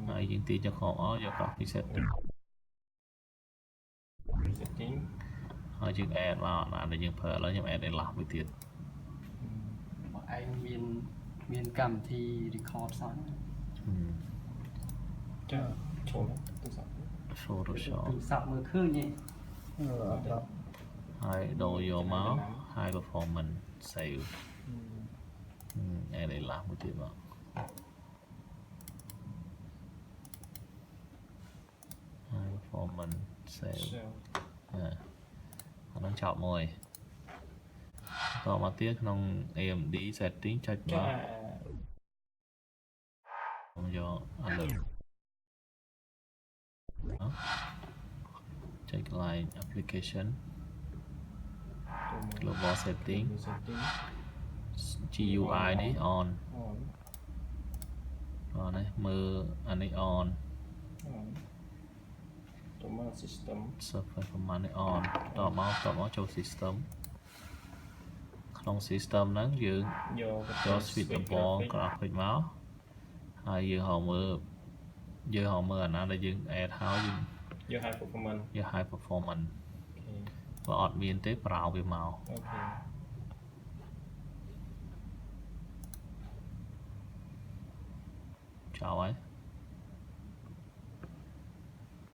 ហើយយើងទាញចូលក្នុងអស់យក copy setting ហើយយើង add មកណាដែលយើងប្រើឥឡូវខ្ញុំ add ឯឡោះមួយទៀតបងឯងមានកម្មវិធី record សោះចាចូលទូរស័ព្ទ Photoshop ទូរស័ព្ទមើលឃើញទេហើយដូរយកមក high performance save add ឯឡោះមួយទៀតមក high performance save អានឹងចប់មួយតមកទៀតក្នុង AMD setting ចុចមកខ្ញុំយកអានេះចុចកន្លែង application global setting GUI នេះ on បាទនេះមើលអានេះ on ទៅមក system server command នេះ on តមកចូល system ក្នុង system ហ្នឹងយើងយក switch ដំបងក្រាស់ពេចមកហើយយើងហៅមើលអាណាដែលយើង add ហើយយើង high performance យក high performance បើអត់មានទេប្រើវាមកអូខេចោលហើយ